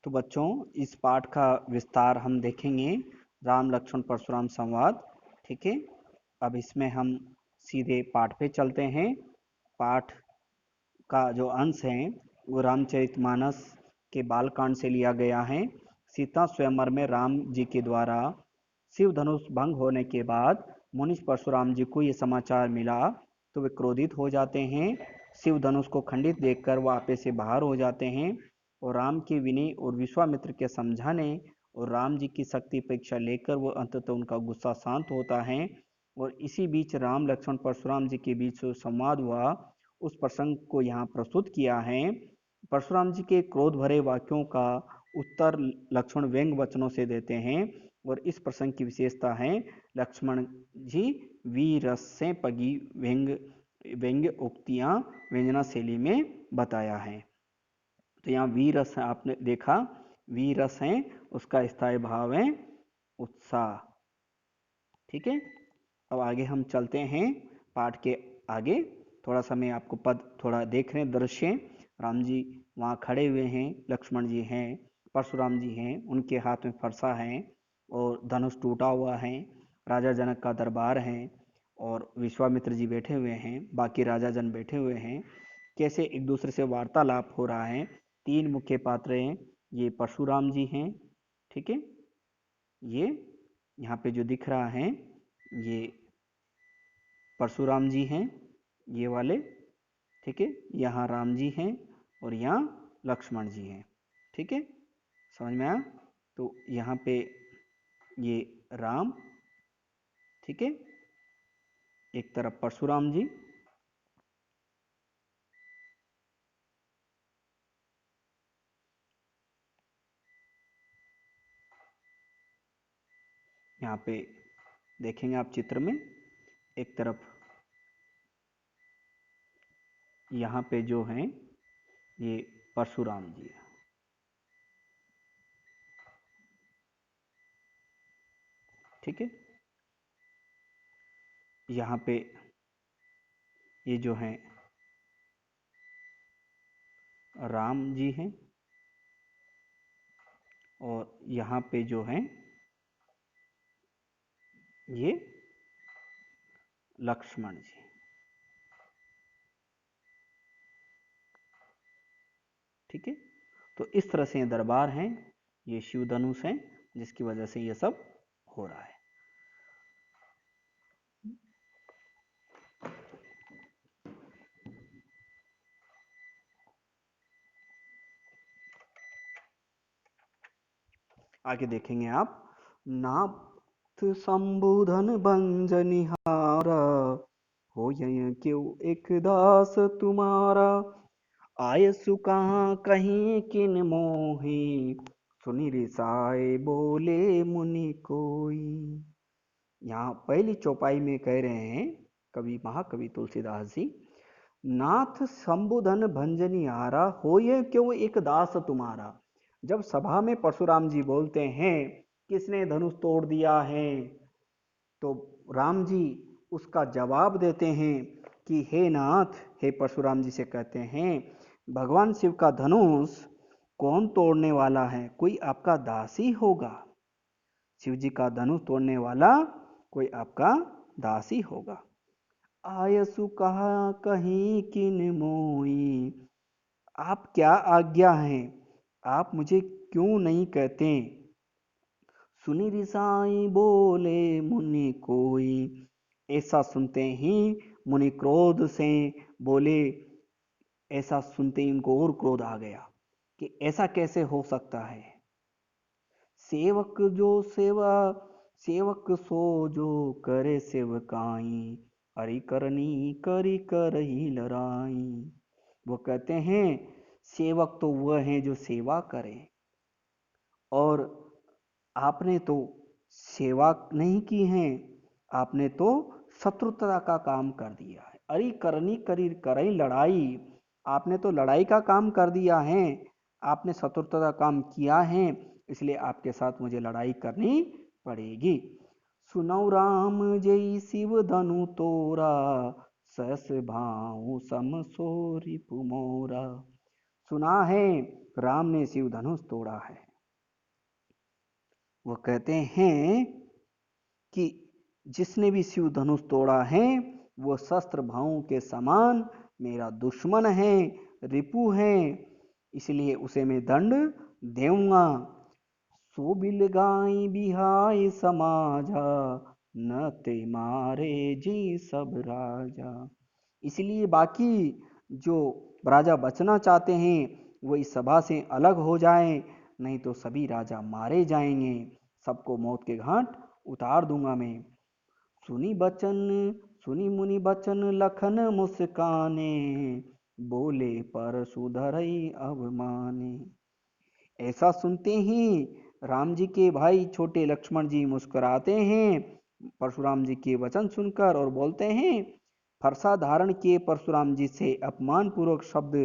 तो बच्चों, इस पाठ का विस्तार हम देखेंगे, राम लक्ष्मण परशुराम संवाद। ठीक है, अब इसमें हम सीधे पाठ पे चलते हैं। पाठ का जो अंश है वो रामचरितमानस के बालकांड से लिया गया है। सीता स्वयंवर में राम जी के द्वारा शिव धनुष भंग होने के बाद मुनीश परशुराम जी को ये समाचार मिला तो वे क्रोधित हो जाते हैं। शिव धनुष को खंडित देखकर वह आपे से बाहर हो जाते हैं और राम के विनय और विश्वामित्र के समझाने और राम जी की शक्ति परीक्षा लेकर वो अंततः उनका गुस्सा शांत होता है। और इसी बीच राम लक्ष्मण परशुराम जी के बीच जो संवाद हुआ उस प्रसंग को यहाँ प्रस्तुत किया है। परशुराम जी के क्रोध भरे वाक्यों का उत्तर लक्ष्मण व्यंग वचनों से देते हैं और इस प्रसंग की विशेषता है लक्ष्मण जी वीरस से पगी व्यंग्य उक्तियां व्यंजना शैली में बताया है। तो यहाँ वीरस आपने देखा, वीरस है उसका स्थायी भाव है उत्साह। ठीक है, अब आगे हम चलते हैं पाठ के आगे। थोड़ा सा मैं आपको पद थोड़ा देख रहे हैं दृश्य। राम जी वहाँ खड़े हुए हैं, लक्ष्मण जी हैं, परशुराम जी हैं, उनके हाथ में फरसा है और धनुष टूटा हुआ है। राजा जनक का दरबार है और विश्वामित्र जी बैठे हुए हैं, बाकी राजा जन बैठे हुए हैं। कैसे एक दूसरे से वार्तालाप हो रहा है। तीन मुख्य पात्र हैं, ये परशुराम जी हैं। ठीक है, ये यहाँ पे जो दिख रहा है ये परशुराम जी हैं, ये वाले। ठीक है, यहाँ राम जी हैं और यहाँ लक्ष्मण जी हैं। ठीक है, समझ में आया? तो यहाँ पे ये राम, ठीक है, एक तरफ परशुराम जी, यहाँ पे देखेंगे आप चित्र में, एक तरफ यहाँ पे जो हैं ये परशुराम जी है। ठीक है, यहाँ पे ये जो हैं राम जी हैं और यहाँ पे जो हैं ये लक्ष्मण जी। ठीक है, तो इस तरह से ये दरबार हैं, ये शिव धनुष है जिसकी वजह से ये सब हो रहा है। आगे देखेंगे आप। नाथ संबोधन बंजनिहारा हो क्यों एक दास तुम्हारा। आय सुकहाँ कहीं किन मोहे सुनि रिसाए बोले मुनि कोई। यहाँ पहली चौपाई में कह रहे हैं कवि महाकवि तुलसीदास जी, नाथ संबोधन भंजनिहारा होए क्यों एक दास तुम्हारा। जब सभा में परशुराम जी बोलते हैं किसने धनुष तोड़ दिया है, तो राम जी उसका जवाब देते हैं कि हे नाथ, हे परशुराम जी से कहते हैं भगवान शिव का धनुष कौन तोड़ने वाला है, कोई आपका दास ही होगा। शिव जी का धनुष तोड़ने वाला कोई आपका दास ही होगा। आयसु कहा कहीं किन मोई, आप क्या आज्ञा है, आप मुझे क्यों नहीं कहते। सुनी रिसाई बोले मुनि कोई, ऐसा सुनते ही मुनि क्रोध से बोले। ऐसा सुनते ही इनको और क्रोध आ गया कि ऐसा कैसे हो सकता है। सेवक जो सेवा, सेवक सो जो करे सेवकाई, हरि करनी करी करही लड़ाई। वो कहते हैं सेवक तो वह है जो सेवा करे, और आपने तो सेवा नहीं की है, आपने तो शत्रुता का काम कर दिया है। अरे करनी करी करई लड़ाई, आपने तो लड़ाई का काम कर दिया है, आपने शत्रुता का काम किया है, इसलिए आपके साथ मुझे लड़ाई करनी पड़ेगी। सुनौ राम जय शिव धनु तोरा, सहस भाऊ सम सोरी पुमोरा। सुना है राम ने शिव धनुष तोड़ा है। वो कहते हैं कि जिसने भी शिव धनुष तोड़ा है वो शस्त्र भावों के समान मेरा दुश्मन है, रिपु है, इसलिए उसे मैं दंड देऊंगा। सो बिल गाय बिहाय समाजा, न ते मारे जी सब राजा। इसलिए बाकी जो राजा बचना चाहते हैं वो इस सभा से अलग हो जाएं, नहीं तो सभी राजा मारे जाएंगे, सबको मौत के घाट उतार दूंगा मैं। सुनी बचन सुनी मुनि बचन लखन मुस्काने, बोले परशु धरई अवमाने। ऐसा सुनते ही राम जी के भाई छोटे लक्ष्मण जी मुस्कुराते हैं परशुराम जी के वचन सुनकर और बोलते हैं, फरसा धारण किए परशुराम जी से अपमान पूर्वक शब्द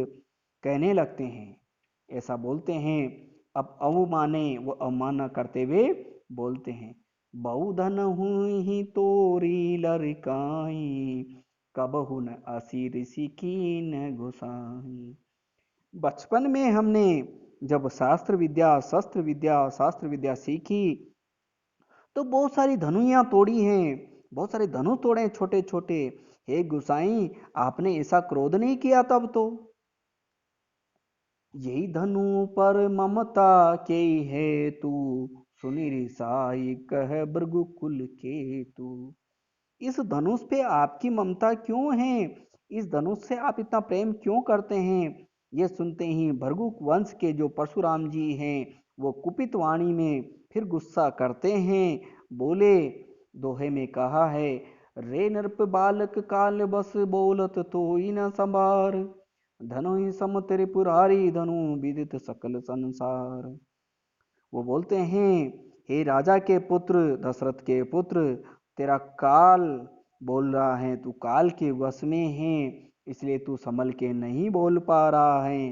कहने लगते हैं। ऐसा बोलते हैं। अब अवमाने वो अवमानना करते हुए बोलते हैं, बहुधन हुई तोरी लड़काई, कबहु न असीर सिकीन घुसाई। बचपन में हमने जब शास्त्र विद्या सीखी तो बहुत सारी धनुइयां तोड़ी हैं, बहुत सारे धनुष तोड़े हैं छोटे छोटे। हे गुसाई, आपने ऐसा क्रोध नहीं किया तब तो। यही धनु पर ममता के है तू, सुनी रिसाई कह भृगुकुल के तू। इस धनुष पे आपकी ममता क्यों है? इस धनुष से आप इतना प्रेम क्यों करते हैं? ये सुनते ही भृगु वंश के जो परशुराम जी हैं वो कुपित वाणी में फिर गुस्सा करते हैं। बोले, दोहे में कहा है, रे नृप बालक काल बस बोलत तो ही न संभार, धनु ही सम त्रिपुरारी धनु विदित सकल संसार। वो बोलते हैं, हे राजा के पुत्र, दशरथ के पुत्र, तेरा काल बोल रहा है, तू काल के वश में है, इसलिए तू संभल के नहीं बोल पा रहा है।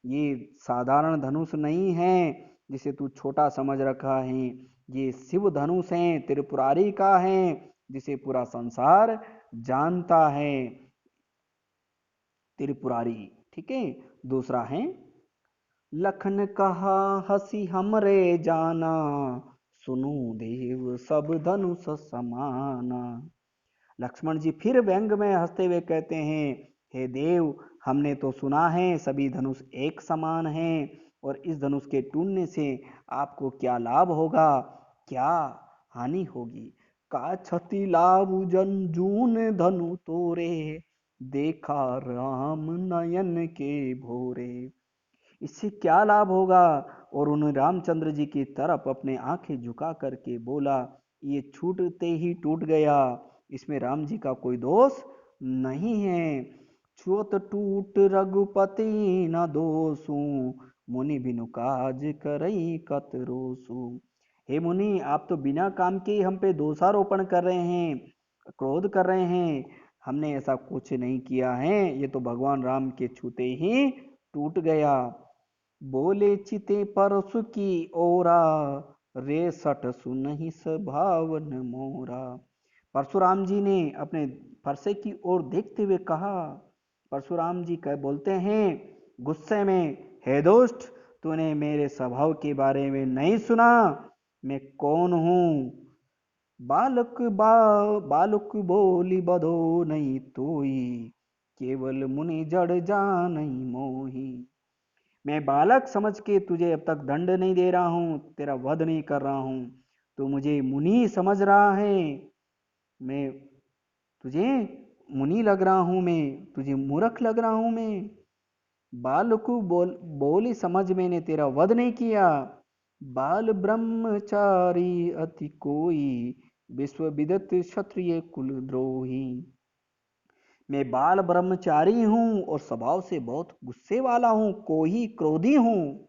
ये साधारण धनुष नहीं है जिसे तू छोटा समझ रखा है, ये शिव धनुष है, त्रिपुरारी का है, जिसे पूरा संसार जानता है। त्रिपुरारी, ठीक है। दूसरा है, लखन कहा हसी हमरे जाना, सुनु देव सब धनुष समाना। लक्ष्मण जी फिर व्यंग में हंसते हुए कहते हैं, हे देव, हमने तो सुना है सभी धनुष एक समान हैं, और इस धनुष के टूटने से आपको क्या लाभ होगा, क्या हानि होगी। का क्षति लाभ जंजून धनु तोरे, देखा राम नयन के भोरे। इससे क्या लाभ होगा? और उन्होंने रामचंद्र जी की तरफ अपने आंखें झुका करके बोला, ये छूटते ही टूट गया, इसमें राम जी का कोई दोष नहीं है। छुअत टूट रघुपति न दोषु, मुनि बिनु काज करई कत रोसु। हे मुनि, आप तो बिना काम के हम पे दोषारोपण कर रहे हैं, क्रोध कर रहे हैं। हमने ऐसा कुछ नहीं किया है, ये तो भगवान राम के छूते ही टूट गया। बोले चिते परसु की ओरा, रे सठ सुनहि स्वभावन मोरा। परशुराम जी ने अपने फरसे की ओर देखते हुए कहा। परशुराम जी कह बोलते हैं गुस्से में, हे दुष्ट, तूने मेरे स्वभाव के बारे में नहीं सुना, मैं कौन हूँ। बालक बोली बधो नहीं तोई, केवल मुनि जड़ जानई मोही। मैं बालक समझ के तुझे अब तक दंड नहीं दे रहा हूं, तेरा वध नहीं कर रहा हूं। तू मुझे मुनि समझ रहा है, मैं तुझे मुनि लग रहा हूं, मैं तुझे मूर्ख लग रहा हूं। मैं बालकु बोली समझ मैंने तेरा वध नहीं किया। बाल ब्रह्मचारी अति कोई, विश्व विदत क्षत्रिय कुल द्रोही। मैं बाल ब्रह्मचारी हूं और स्वभाव से बहुत गुस्से वाला हूं, कोई क्रोधी हूं।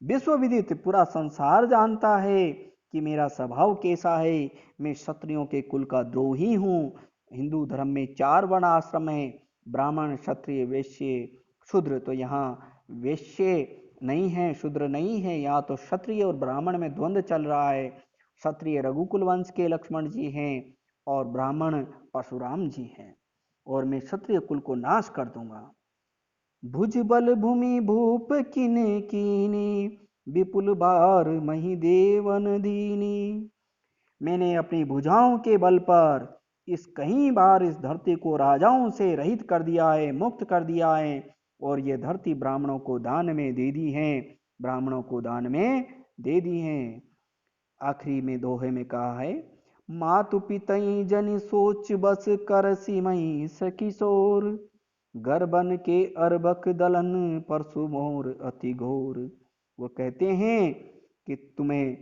विश्व विदित, पूरा संसार जानता है कि मेरा स्वभाव कैसा है। मैं क्षत्रियों के कुल का द्रोही हूँ। हिंदू धर्म में 4 वर्ण आश्रम है, ब्राह्मण, क्षत्रिय, वैश्य, शूद्र। तो यहाँ वैश्य नहीं है, शूद्र नहीं है, यहाँ तो क्षत्रिय और ब्राह्मण में द्वंद्व चल रहा है। क्षत्रिय रघुकुल वंश के लक्ष्मण जी हैं और ब्राह्मण परशुराम जी हैं, और मैं क्षत्रिय कुल को नाश कर दूंगा। भुजबल भूमि भूप किने कीनी, विपुल बार मही देवन दीनी। मैंने अपनी भुजाओं के बल पर इस कई बार इस धरती को राजाओं से रहित कर दिया है, मुक्त कर दिया है, और ये धरती ब्राह्मणों को दान में दे दी है, ब्राह्मणों को दान में दे दी है। आखिरी में दोहे में कहा है, मातु पितई जन सोच बस कर सिमई सकिशोर, गर्बन के अरबक दलन परसु मोर अति घोर। वो कहते हैं कि तुम्हें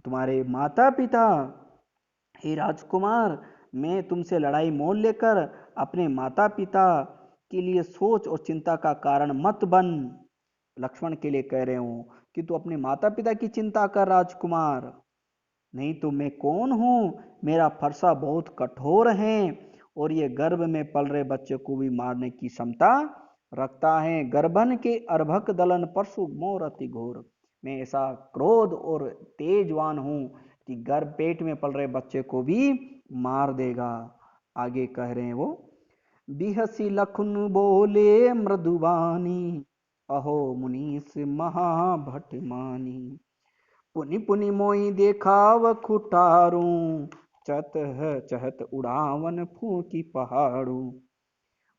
तुम्हारे माता पिता, हे राजकुमार, मैं तुमसे लड़ाई मोल लेकर अपने माता पिता के लिए सोच और चिंता का कारण मत बन। लक्ष्मण के लिए कह रहे हूं कि तू अपने माता पिता की चिंता कर राजकुमार, नहीं तो मैं कौन हूं। मेरा फरसा बहुत कठोर है और ये गर्भ में पल रहे बच्चे को भी मारने की क्षमता रखता है। गर्भन के अर्भक दलन परशु मोर अति घोर। मैं ऐसा क्रोध और तेजवान हूं कि गर्भ पेट में पल रहे बच्चे को भी मार देगा। आगे कह रहे हैं वो, बिहसी लखुन बोले मृदुबानी, अहो मुनीस महाभट मानी। पुनि पुनि मोई देखाव खुटारू, चतह चहत उड़ावन फूकी पहाड़ू।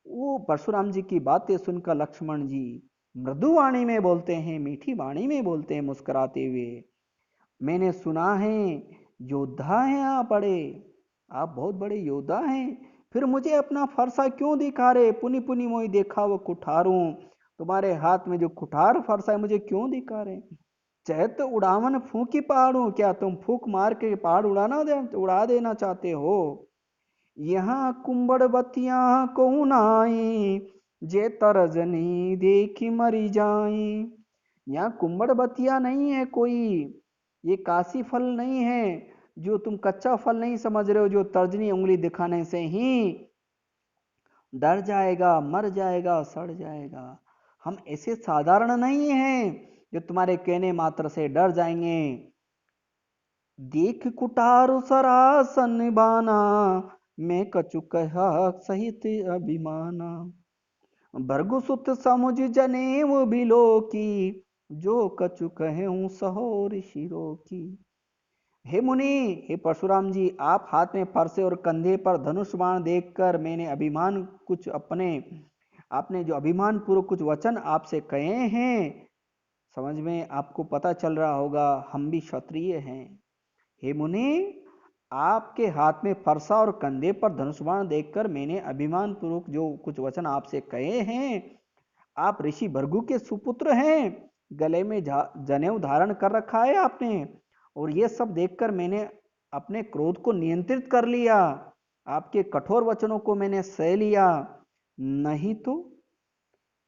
वो परशुराम जी की बातें सुनकर लक्ष्मण जी मृदु वाणी में बोलते हैं, मीठी वाणी में बोलते हैं मुस्कुराते हुए, मैंने सुना है योद्धा हैं आप बड़े, आप बहुत बड़े योद्धा हैं, फिर मुझे अपना फरसा क्यों दिखा रहे। पुनि पुनि मोई देखा वो कुठारू, तुम्हारे हाथ में जो कुठार फरसा है मुझे क्यों दिखा रहे। चैत उड़ावन फूकी पहाड़ों, क्या तुम फूक मार के पहाड़ उड़ा देना चाहते हो। यहाँ कुंबड़ बतिया को नाई, जे तरजनी देखी मरी जाई। यहाँ कुंबड़ बतिया नहीं है कोई, ये काशी फल नहीं है जो तुम कच्चा फल नहीं समझ रहे हो, जो तर्जनी उंगली दिखाने से ही डर जाएगा, मर जाएगा, सड़ जाएगा। हम ऐसे साधारण नहीं हैं जो तुम्हारे कहने मात्र से डर जाएंगे। देख कुटारु सरासन बाना, मैं कछु कहा सहित अभिमाना। भृगुसुत समुझ जनेऊ बिलो की, जो कछु कहूं सहोर शिरो की। हे मुनि, हे परशुराम जी, आप हाथ में फरसे और कंधे पर धनुष बाण देखकर मैंने अभिमान कुछ अपने, आपने जो अभिमान पूर्वक कुछ वचन आपसे कहे हैं, समझ में आपको पता चल रहा होगा हम भी क्षत्रिय हैं। हे मुनि, आपके हाथ में फरसा और कंधे पर धनुष बाण देखकर मैंने अभिमान पूर्वक जो कुछ वचन आपसे कहे हैं, आप ऋषि भृगु के सुपुत्र हैं, गले में जनेऊ धारण कर रखा है आपने, और ये सब देखकर मैंने अपने क्रोध को नियंत्रित कर लिया, आपके कठोर वचनों को मैंने सह लिया। नहीं तो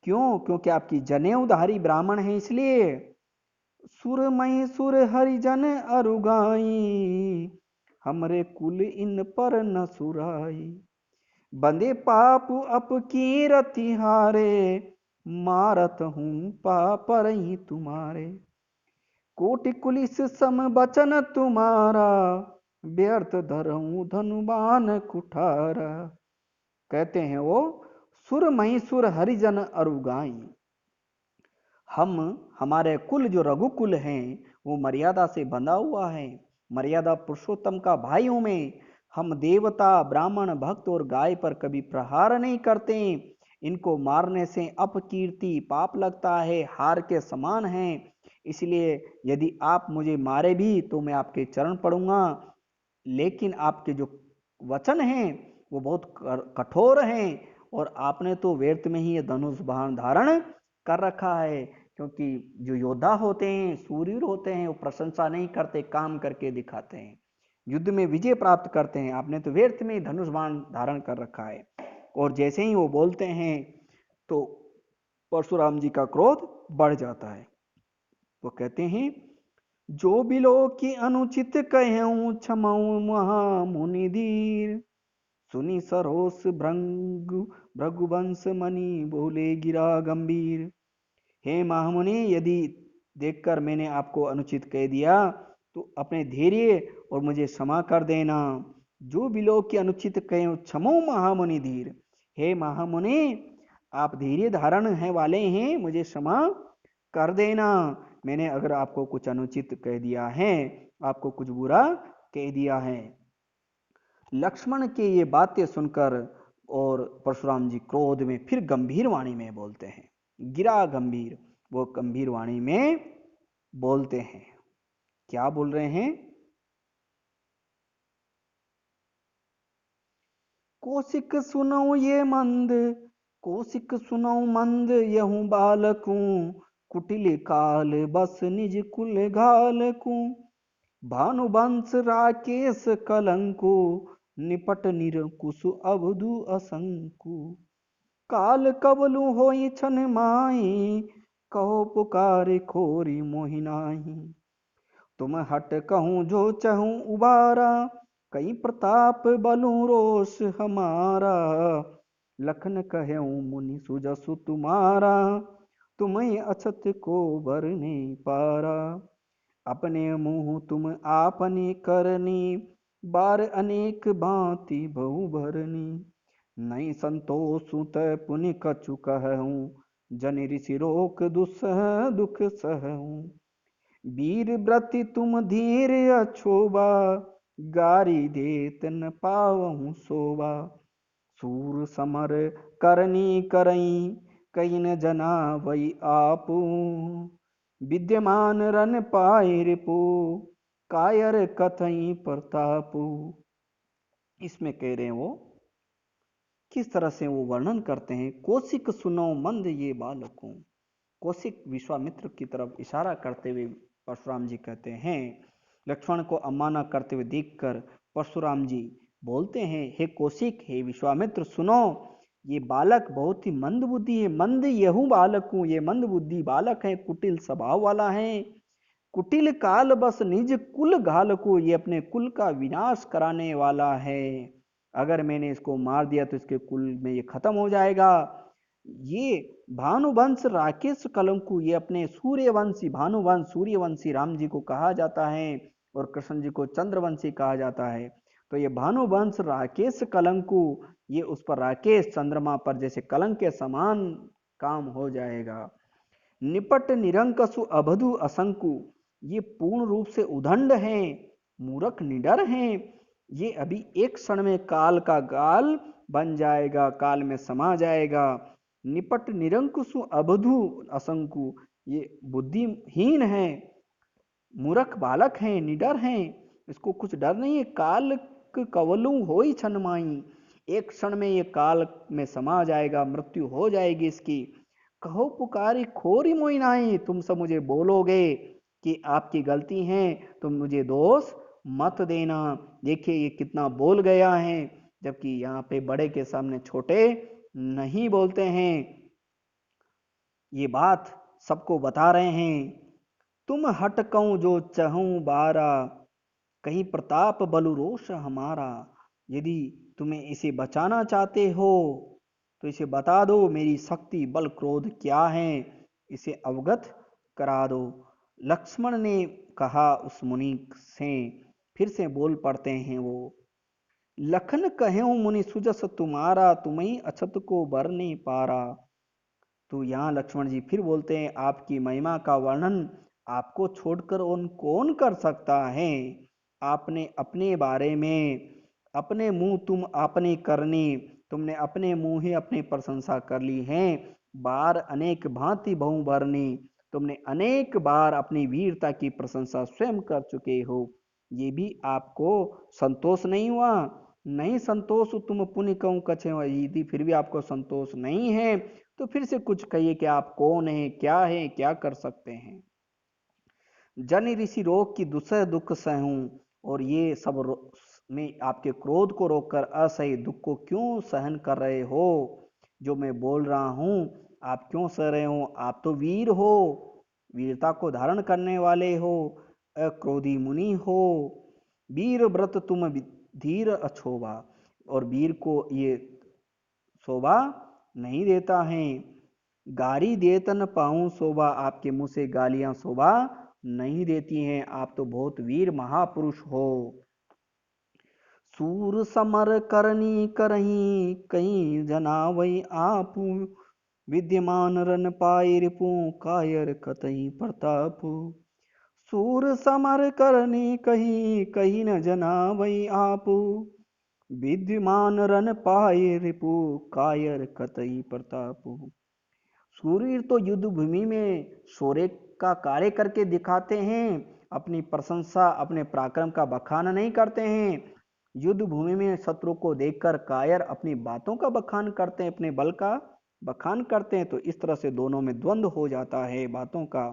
क्यों, क्योंकि आपकी जनेऊधारी ब्राह्मण है इसलिए। सुर मई सुर हरिजन अरुगाई, हमरे कुल इन पर न सुराई। बंदे पाप अप की रति हारे, मारत हूं पापर ही तुम्हारे। कोटि कुलिस सम बचन तुम्हारा, व्यर्थ धरऊं धनुबान कुठारा। कहते हैं वो, सुर मई सुर हरिजन अरुगाई। हम, हमारे कुल जो रघुकुल हैं वो मर्यादा से बंधा हुआ है, मर्यादा पुरुषोत्तम का भाई हूं मैं। हम देवता, ब्राह्मण, भक्त और गाय पर कभी प्रहार नहीं करते, इनको मारने से अपकीर्ति पाप लगता है, हार के समान है। इसलिए यदि आप मुझे मारे भी तो मैं आपके चरण पड़ूंगा, लेकिन आपके जो वचन हैं वो बहुत कठोर हैं, और आपने तो व्यर्थ में ही ये धनुष बाण धारण कर रखा है। क्योंकि जो योद्धा होते हैं, सूरवीर होते हैं, वो प्रशंसा नहीं करते, काम करके दिखाते हैं, युद्ध में विजय प्राप्त करते हैं। आपने तो व्यर्थ में धनुष बाण धारण कर रखा है। और जैसे ही वो बोलते हैं तो परशुराम जी का क्रोध बढ़ जाता है। वो कहते हैं, जो बिलो की अनुचित कहूं क्षमाऊं महामुनि धीर। सुनी सरोस भृंगु भृगुवंश मणि बोले गिरा गंभीर। हे महामुनि, यदि देखकर मैंने आपको अनुचित कह दिया तो अपने धैर्य और मुझे क्षमा कर देना। जो बिलो की अनुचित कहे क्षमो महामुनि धीर। हे महामुनि, आप धैर्य धारण है वाले हैं, मुझे क्षमा कर देना। मैंने अगर आपको कुछ अनुचित कह दिया है, आपको कुछ बुरा कह दिया है। लक्ष्मण के ये बातें सुनकर और परशुराम जी क्रोध में फिर गंभीर वाणी में बोलते हैं, गिरा गंभीर, वो गंभीर वाणी में बोलते हैं। क्या बोल रहे हैं? कौशिक सुनौ ये मंद, कौशिक सुनौ मंद यहूँ बालकूं, कुटिल काल बस निज कुल घालकूं, भानुवंश राकेश कलंकु, निपट निरंकुश अवधु असंकु, काल कबलु होई छन माही, कहो पुकारे खोरी मोहि नाही, तुम हट कहूँ जो चहूँ उबारा, कई प्रताप बलु रोष हमारा, लखन कहऊँ मुनि सुजसु तुम्हारा, तुम्हें अछत को बर नहीं पारा, अपने मुँह तुम आपने करनी, बार अनेक भांति बहु भरनी, नहीं संतोषु तय पुनि कछु कहूँ, जनि ऋषि रोक दुस्सह दुख सहूँ, वीर व्रति तुम धीर अछोबा, गारी देत न पावहु सोबा, सूर समर करनी करई, कई न जना वही आपू, विद्यमान रन पाए रिपु, कायर कथई प्रतापु। इसमें कह रहे हैं वो किस तरह से वो वर्णन करते हैं, कौशिक सुनो मंद ये बालकों। कौशिक विश्वामित्र की तरफ इशारा करते हुए परशुराम जी कहते हैं, लक्ष्मण को अवमानना करते हुए देखकर परशुराम जी बोलते हैं, हे कौशिक, हे विश्वामित्र, सुनो, ये बालक बहुत ही मंद बुद्धि है। मंद यहूँ बालक हूँ, ये मंद बुद्धि बालक है, कुटिल स्वभाव वाला है। कुटिल काल बस निज कुल घालको, ये अपने कुल का विनाश कराने वाला है। अगर मैंने इसको मार दिया तो इसके कुल में ये खत्म हो जाएगा। ये भानुवंश राकेश कलंकु, ये अपने सूर्यवंशी, भानुवंश सूर्यवंशी राम जी को कहा जाता है और कृष्ण जी को चंद्रवंशी कहा जाता है। तो ये भानुवंश राकेश कलंकु, ये उस पर राकेश चंद्रमा पर जैसे कलंक के समान काम हो जाएगा। निपट निरंकसु अभधु असंकु, ये पूर्ण रूप से उदंड हैं, मूर्ख निडर हैं। ये अभी एक क्षण में काल का गाल बन जाएगा, काल में समा जाएगा। निपट निरंकुशु अबधु असंकु, ये बुद्धिहीन है, मूर्ख बालक हैं, निडर हैं, इसको कुछ डर नहीं है। काल कवलु होई छनमाई, एक क्षण में ये काल में समा जाएगा, मृत्यु हो जाएगी इसकी। कहो पुकारी खोरी मोई नाई, तुम सब मुझे बोलोगे कि आपकी गलती है, तुम मुझे दोष मत देना। देखिए ये कितना बोल गया है, जबकि यहाँ पे बड़े के सामने छोटे नहीं बोलते हैं। ये बात सबको बता रहे हैं। तुम हटकऊं जो चहूं बारा, कहीं प्रताप बलु रोष हमारा। यदि तुम्हें इसे बचाना चाहते हो तो इसे बता दो, मेरी शक्ति बल क्रोध क्या है, इसे अवगत करा दो। लक्ष्मण ने कहा उस मुनि से, फिर से बोल पड़ते हैं वो, लखन कहूं मुनि सुजस तुम्हारा, तुम्हें अछत को बर नहीं पारा। तो यहाँ लक्ष्मण जी फिर बोलते हैं, आपकी महिमा का वर्णन आपको छोड़कर और कौन कर सकता है। आपने अपने बारे में, अपने मुंह तुम आपने करनी, तुमने अपने मुंह ही अपनी प्रशंसा कर ली है। बार अनेक भांति बहु भरनी, तुमने अनेक बार अपनी वीरता की प्रशंसा स्वयं कर चुके हो। ये भी आपको संतोष नहीं हुआ? नहीं संतोष तुम पुण्य कहूँ कछे, यदि फिर भी आपको संतोष नहीं है तो फिर से कुछ कहिए कि आप कौन हैं, क्या है, क्या कर सकते हैं। जन ऋषि रोग की दुसह दुख सहूं, और ये सब में आपके क्रोध को रोककर असह्य दुख को क्यों सहन कर रहे हो। जो मैं बोल रहा हूं आप क्यों सह रहे हो? आप तो वीर हो, वीरता को धारण करने वाले हो, अक्रोधी मुनि हो। वीर व्रत तुम धीर अछोबा, और वीर को ये शोभा नहीं देता है। गारी देतन पाऊं शोभा, आपके मुंह से गालियां शोभा नहीं देती हैं। आप तो बहुत वीर महापुरुष हो। सूर समर करनी करही, कहीं जना वही आपू, विद्यमान रन पाए रिपु, कायर कतई प्रतापु। सूर समर करने कहीं, कहीं न जना वही आपू। विद्यमान रन पाए रिपु, कायर कतई प्रतापु। सूरवीर तो युद्ध भूमि में शौर्य का कार्य करके दिखाते हैं, अपनी प्रशंसा अपने पराक्रम का बखान नहीं करते हैं। युद्ध भूमि में शत्रु को देखकर कायर अपनी बातों का बखान करते हैं, अपने बल का बखान करते हैं। तो इस तरह से दोनों में द्वंद्व हो जाता है बातों का।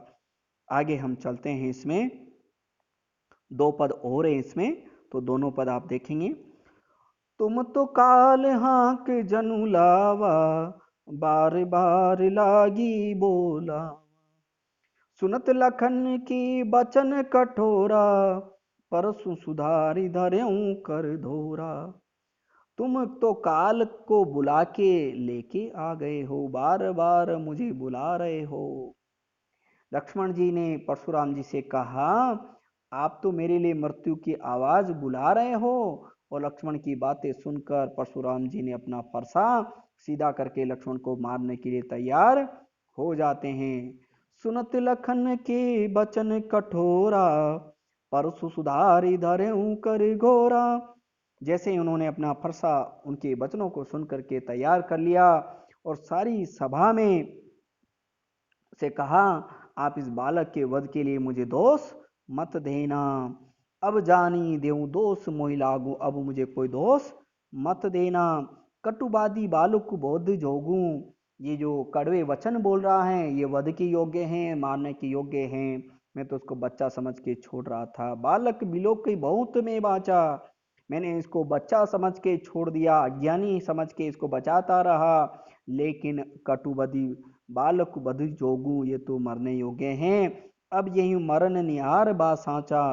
आगे हम चलते हैं, इसमें दो पद और हैं इसमें, तो दोनों पद आप देखेंगे। तुम तो काल हाँक जनु लावा, बार बार लागी बोला। सुनत लखन की बचन कठोरा, परसु सुधारी धर्यों कर धोरा। तुम तो काल को बुला के लेके आ गए हो, बार बार मुझे बुला रहे हो। लक्ष्मण जी ने परशुराम जी से कहा, आप तो मेरे लिए मृत्यु की आवाज बुला रहे हो। और लक्ष्मण की बातें सुनकर परशुराम जी ने अपना फरसा सीधा करके लक्ष्मण को मारने के लिए तैयार हो जाते हैं। सुनत लखन के बचन कठोरा, परसु सुधारी धरेऊ कर घोरा। जैसे उन्होंने अपना फरसा उनके वचनों को सुन करके तैयार कर लिया और सारी सभा में से कहा, आप इस बालक के वध के लिए मुझे दोष मत देना। अब जानी देऊं दोष मोहि लागू, अब मुझे कोई दोष मत देना। कटुवादी बालक बोध जोगू, ये जो कड़वे वचन बोल रहा है ये वध के योग्य हैं, मारने के योग्य हैं। मैं तो उसको बच्चा समझ के छोड़ रहा था। बालक बिलोक की बहुत में बाचा, मैंने इसको बच्चा समझ के छोड़ दिया, अज्ञानी समझ के इसको बचाता रहा। लेकिन कटुवादी बालक बध जोगू, ये तो मरने योग्य हैं। अब यही मरण निहार बा सांचा,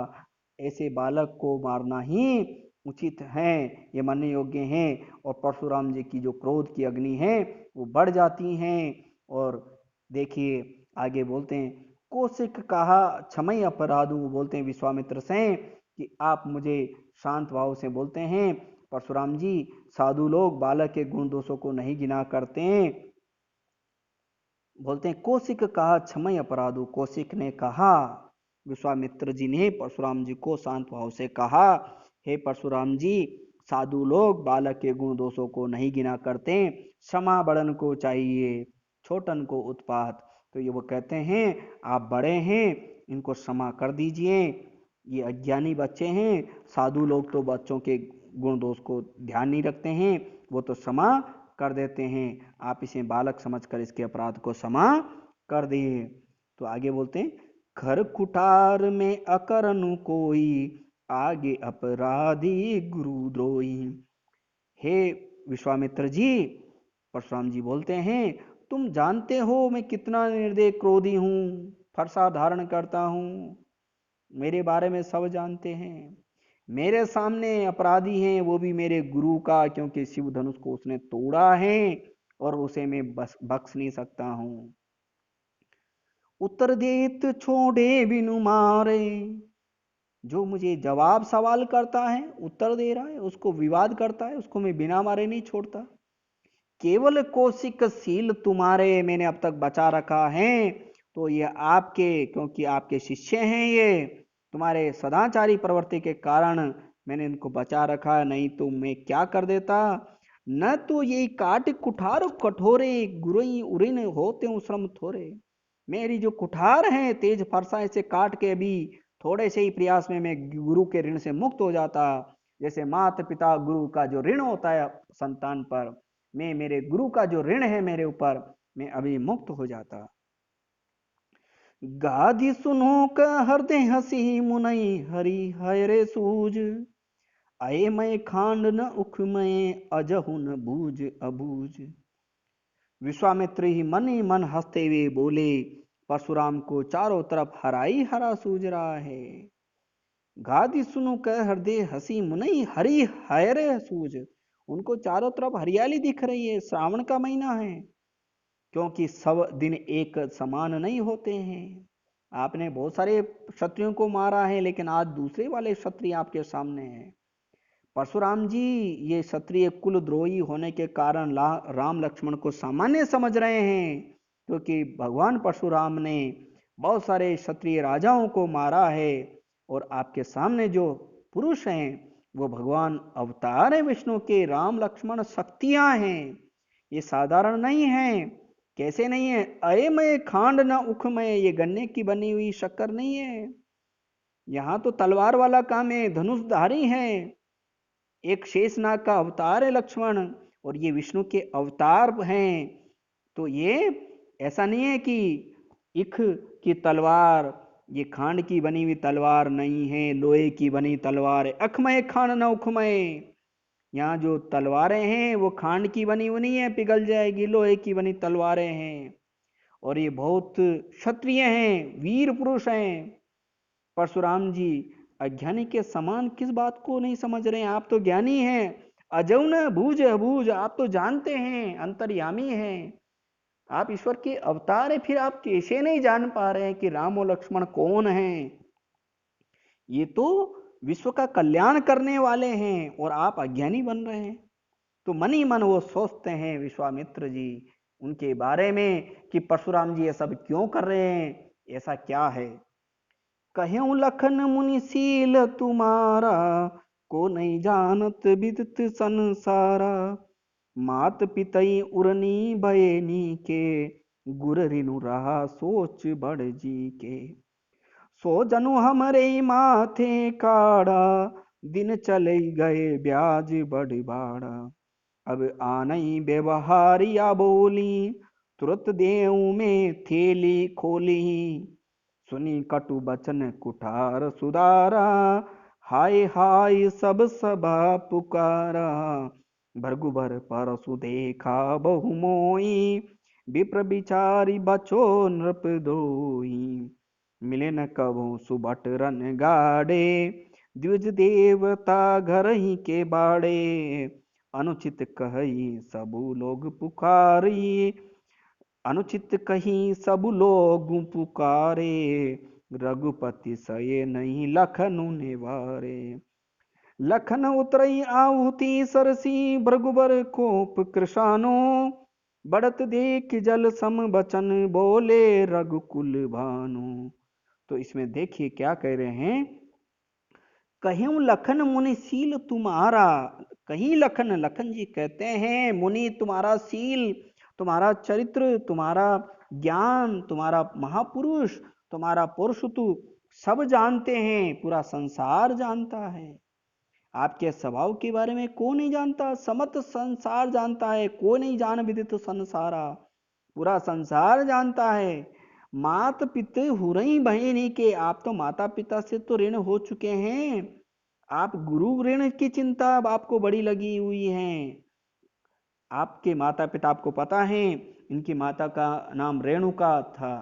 ऐसे बालक को मारना ही उचित है, ये मरने योग्य हैं। और परशुराम जी की जो क्रोध की अग्नि है वो बढ़ जाती हैं। और देखिए आगे बोलते हैं, कौशिक कहा क्षमय अपराधु, बोलते हैं विश्वामित्र से कि आप मुझे शांत भाव से बोलते हैं परशुराम जी, साधु लोग बालक के गुण दोषों को नहीं गिना करते हैं। बोलते हैं कौशिक कहा क्षमय अपराधु, कौशिक ने कहा, विश्वामित्र जी ने परशुराम जी को शांत भाव से कहा, हे परशुराम जी, साधु लोग बालक के गुण दोषों को नहीं गिना करते, क्षमा बड़न को चाहिए, छोटन को उत्पात। तो ये वो कहते हैं आप बड़े हैं, इनको क्षमा कर दीजिए, ये अज्ञानी बच्चे हैं। साधु लोग तो बच्चों के गुण दोष को ध्यान नहीं रखते हैं, वो तो क्षमा कर देते हैं। आप इसे बालक समझकर इसके अपराध को क्षमा कर दिए। तो आगे बोलते हैं, घर कुठार में अकरनु कोई, आगे अपराधी गुरुद्रोही। हे विश्वामित्र जी, परशुराम जी बोलते हैं, तुम जानते हो मैं कितना निर्दय क्रोधी हूं, फरसा धारण करता हूं, मेरे बारे में सब जानते हैं। मेरे सामने अपराधी हैं, वो भी मेरे गुरु का, क्योंकि शिव धनुष को उसने तोड़ा है और उसे मैं बख्श नहीं सकता हूं। उत्तर देत छोड़े बिनु मारे, जो मुझे जवाब सवाल करता है उत्तर दे रहा है, उसको विवाद करता है, उसको मैं बिना मारे नहीं छोड़ता। केवल कौशिक शील तुम्हारे मैंने अब तक बचा रखा है, तो ये आपके, क्योंकि आपके शिष्य हैं, ये तुम्हारे सदाचारी प्रवृत्ति के कारण मैंने इनको बचा रखा, नहीं तो मैं क्या कर देता। न तो ये काट कुठार कठोरे, गुरुई उरिन होते श्रम थोरे। मेरी जो कुठार है तेज फरसा, से काट के अभी थोड़े से ही प्रयास में मैं गुरु के ऋण से मुक्त हो जाता। जैसे माता पिता गुरु का जो ऋण होता है संतान पर, मैं मेरे गुरु का जो ऋण है मेरे ऊपर, मैं अभी मुक्त हो जाता। गाधी सुनो का हृदय हसी मुनई, हरि हरे सूज। अये मैं खांड न उख में, अजहु न बूझ अबूझ। विश्वामित्र ही मन हंसते हुए बोले, परशुराम को चारों तरफ हरा ही हरा सूझ रहा है। गादी सुनो कह हृदय हसी मुनई, हरी हरे सूझ। उनको चारों तरफ हरियाली दिख रही है, श्रावण का महीना है, क्योंकि सब दिन एक समान नहीं होते हैं। आपने बहुत सारे क्षत्रियों को मारा है, लेकिन आज दूसरे वाले क्षत्रिय आपके सामने हैं। परशुराम जी ये क्षत्रिय कुलद्रोही होने के कारण राम लक्ष्मण को सामान्य समझ रहे हैं, क्योंकि भगवान परशुराम ने बहुत सारे क्षत्रिय राजाओं को मारा है और आपके सामने जो पुरुष हैं वो भगवान अवतार है विष्णु के। राम लक्ष्मण शक्तियां हैं, ये साधारण नहीं है। कैसे नहीं है? अयमय खांड न उखमय, ये गन्ने की बनी हुई शक्कर नहीं है। यहाँ तो तलवार वाला काम है, धनुषधारी है, एक शेषनाग का अवतार है लक्ष्मण, और ये विष्णु के अवतार हैं। तो ये ऐसा नहीं है कि इख की तलवार, ये खांड की बनी हुई तलवार नहीं है, लोहे की बनी तलवार है। अखमय खांड न उखमय, यहाँ जो तलवारें हैं वो खांड की बनी हुई नहीं है, पिघल जाएगी, लोहे की बनी तलवारें हैं। और ये बहुत क्षत्रिय हैं, वीर पुरुष हैं। परशुराम जी अज्ञानी के समान किस बात को नहीं समझ रहे हैं? आप तो ज्ञानी हैं। अजौ न भूज अभूज, आप तो जानते हैं, अंतर्यामी हैं, आप ईश्वर के अवतार हैं, फिर आप कैसे नहीं जान पा रहे हैं कि राम और लक्ष्मण कौन हैं? ये तो विश्व का कल्याण करने वाले हैं और आप अज्ञानी बन रहे हैं। तो मन ही मन वो सोचते हैं विश्वामित्र जी उनके बारे में कि परशुराम जी ये सब क्यों कर रहे हैं, ऐसा क्या है। कहूँ लखन मुनिशील तुम्हारा, को नहीं जानत विदित संसारा। मात पितई उरनी बयनी के, गुर रिनु रहा सोच बड़ जी के। सो जनु हमरे माथे काड़ा, दिन चले गए ब्याज बड़ बाड़ा। अब आनई व्यवहारिया बोली, तुरत देऊ में थेली खोली। सुनी कटु बचन कुठार सुधारा, हाय हाय सब सभा पुकारा। भृगुबर परसु देखा बहु मोई, विप्र बिचारी बचो नृप दोई। मिले न कभू सुबट रन गाड़े, द्विज देवता घर ही के बाड़े। अनुचित कही सबु लोग पुकारी, अनुचित कहीं सब लोग पुकारे। रघुपति सये नहीं लखनु निवारे। लखन उतरई आहुति सरसी, भृगुबर कोप कृशानो। बढ़त देख जल सम बचन, बोले रघुकुल भानु। तो इसमें देखिए क्या कह रहे हैं, कहूं लखन मुनि शील तुम्हारा। कहीं लखन, लखन जी कहते हैं मुनि तुम्हारा शील, तुम्हारा चरित्र, तुम्हारा ज्ञान, तुम्हारा महापुरुष, तुम्हारा पुरुषत्व सब जानते हैं, पूरा संसार जानता है। आपके स्वभाव के बारे में कौन नहीं जानता? समस्त संसार जानता है, कौन नहीं जान विदित संसारा, पूरा संसार जानता है। मात पिता हुरई बहिनी के, आप तो माता पिता से तो ऋण हो चुके हैं, आप गुरु ऋण की चिंता आपको बड़ी लगी हुई है। आपके माता पिता आपको पता है, इनकी माता का नाम रेणुका था,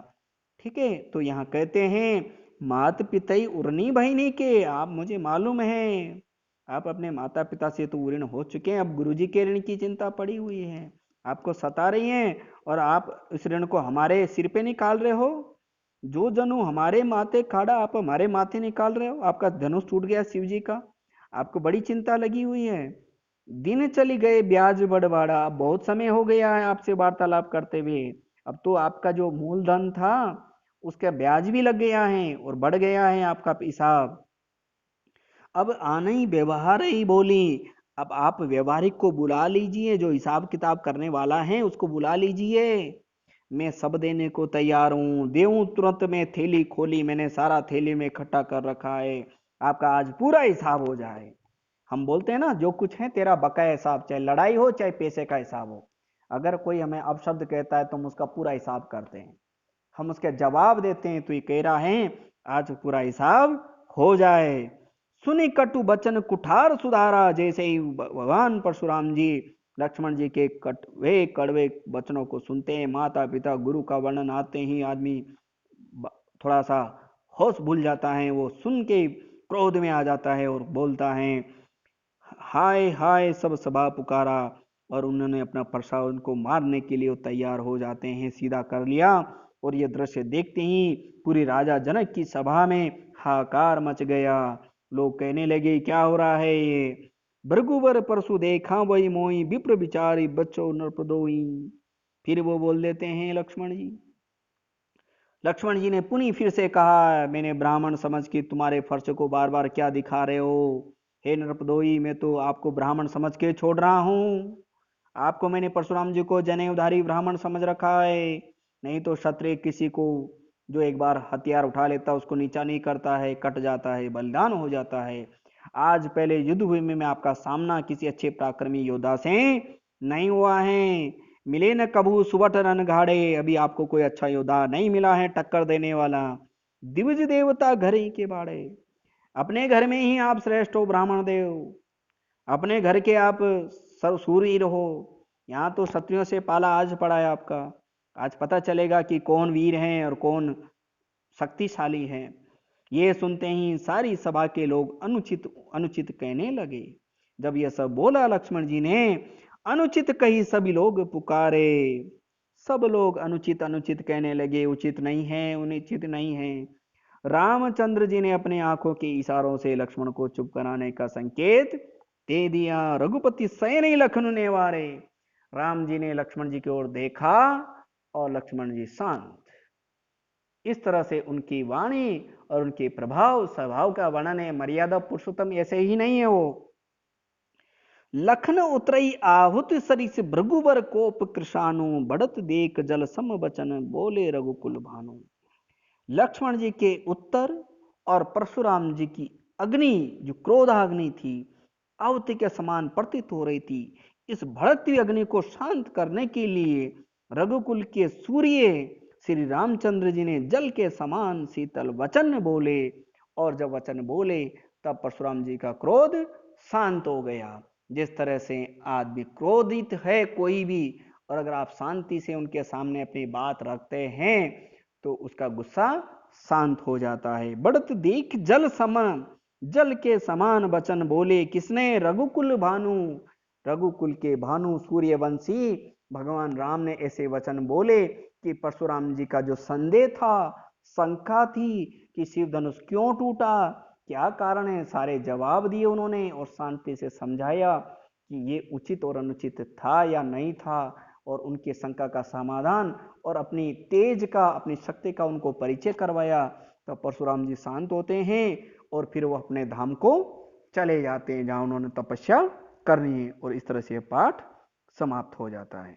ठीक है। तो यहाँ कहते हैं मात पिता उर्नी बहिनी के, आप मुझे मालूम है आप अपने माता पिता से तो ऋण हो चुके हैं, अब गुरुजी के ऋण की चिंता पड़ी हुई है, आपको सता रही हैं, और आप इस ऋण को हमारे सिर पे निकाल रहे हो। जो जनु हमारे माथे खाड़ा, आप हमारे माथे निकाल रहे हो। आपका धनुष टूट गया शिव जी का, आपको बड़ी चिंता लगी हुई है। दिन चली गए ब्याज बढ़वाड़ा, बहुत समय हो गया है आपसे वार्तालाप करते हुए, अब तो आपका जो मूलधन था उसका ब्याज भी लग गया है और बढ़ गया है आपका हिसाब। अब आनई व्यवहार ही बोली, अब आप व्यवहारिक को बुला लीजिए, जो हिसाब किताब करने वाला है उसको बुला लीजिए। मैं सब देने को तैयार हूँ, देऊं तुरंत। मैं थैली खोली, मैंने सारा थैली में इकट्ठा कर रखा है, आपका आज पूरा हिसाब हो जाए। हम बोलते हैं ना, जो कुछ है तेरा बकाया हिसाब, चाहे लड़ाई हो चाहे पैसे का हिसाब हो, अगर कोई हमें अपशब्द कहता है तो हम उसका पूरा हिसाब करते हैं, हम उसके जवाब देते हैं। तो ये कह रहा है आज पूरा हिसाब हो जाए। सुनी कटु बचन कुठार सुधारा, जैसे ही भगवान परशुराम जी लक्ष्मण जी के कटवे कड़वे वचनों को सुनते हैं, माता पिता गुरु का वर्णन आते ही आदमी थोड़ा सा होश भूल जाता है, वो सुन के क्रोध में आ जाता है और बोलता है हाय हाय सब सभा पुकारा। और उन्होंने अपना प्रसाद को मारने के लिए तैयार हो जाते हैं, सीधा कर लिया। और ये दृश्य देखते ही पूरी राजा जनक की सभा में हाहाकार मच गया। लोग कहने लगे क्या हो रहा है ये, भृगुवर परसु देखा वही मोई, विप्र विचारी बच्चों नृपदोई। फिर वो बोल देते हैं लक्ष्मण जी। लक्ष्मण जी ने पुनः फिर से कहा, मैंने ब्राह्मण समझ के तुम्हारे फर्श को बार बार क्या दिखा रहे हो? हे नृपदोई, मैं तो आपको ब्राह्मण समझ के छोड़ रहा हूं। आपको मैंने परशुराम जी को जनेऊधारी ब्राह्मण समझ रखा है। नहीं तो क्षत्रिय किसी को जो एक बार हथियार उठा लेता उसको नीचा नहीं करता है, कट जाता है, बलिदान हो जाता है। आज पहले युद्ध भूमि में आपका सामना किसी अच्छे पराक्रमी योद्धा से नहीं हुआ है। मिले न कभू सुबट रन घाड़े, अभी आपको कोई अच्छा योद्धा नहीं मिला है टक्कर देने वाला। दिविज देवता घर ही के बाड़े, अपने घर में ही आप श्रेष्ठ हो ब्राह्मण देव, अपने घर के आप सूरवीर हो। यहाँ तो क्षत्रियों से पाला आज पड़ा है आपका। आज पता चलेगा कि कौन वीर है और कौन शक्तिशाली है। ये सुनते ही सारी सभा के लोग अनुचित अनुचित कहने लगे। जब यह सब बोला लक्ष्मण जी ने, अनुचित कही सभी लोग पुकारे। सब लोग अनुचित अनुचित कहने लगे, उचित नहीं है, अनुचित नहीं है। रामचंद्र जी ने अपने आंखों के इशारों से लक्ष्मण को चुप कराने का संकेत दे दिया। रघुपति सैन ही लखन ने वारे। राम जी ने लक्ष्मण जी की ओर देखा और लक्ष्मण जी शांत। इस तरह से उनकी वाणी और उनके प्रभाव स्वभाव का वर्णन है। मर्यादा पुरुषोत्तम ऐसे ही नहीं है वो। लखन उतरई आहुत सरिस भृगुवर कोप कृषाणु, बढ़त देख जल सम बचन बोले रघुकुल भानु। लक्ष्मण जी के उत्तर और परशुराम जी की अग्नि जो क्रोधाग्नि थी आहुति के समान प्रतीत हो रही थी। इस भड़कती हुई अग्नि को शांत करने के लिए रघुकुल के सूर्य श्री रामचंद्र जी ने जल के समान शीतल वचन बोले। और जब वचन बोले तब परशुराम जी का क्रोध शांत हो गया। जिस तरह से आदमी क्रोधित है कोई भी, और अगर आप शांति से उनके सामने अपनी बात रखते हैं तो उसका गुस्सा शांत हो जाता है। बढ़त देख जल समान, जल के समान वचन बोले किसने? रघुकुल भानु, रघुकुल के भानु सूर्यवंशी भगवान राम ने ऐसे वचन बोले कि परशुराम जी का जो संदेह था, शंका थी कि शिव धनुष क्यों टूटा, क्या कारण है, सारे जवाब दिए उन्होंने और शांति से समझाया कि ये उचित और अनुचित था या नहीं था, और उनके शंका का समाधान और अपनी तेज का, अपनी शक्ति का उनको परिचय करवाया। तो परशुराम जी शांत होते हैं और फिर वो अपने धाम को चले जाते हैं जहां उन्होंने तपस्या करनी है। और इस तरह से पाठ समाप्त हो जाता है।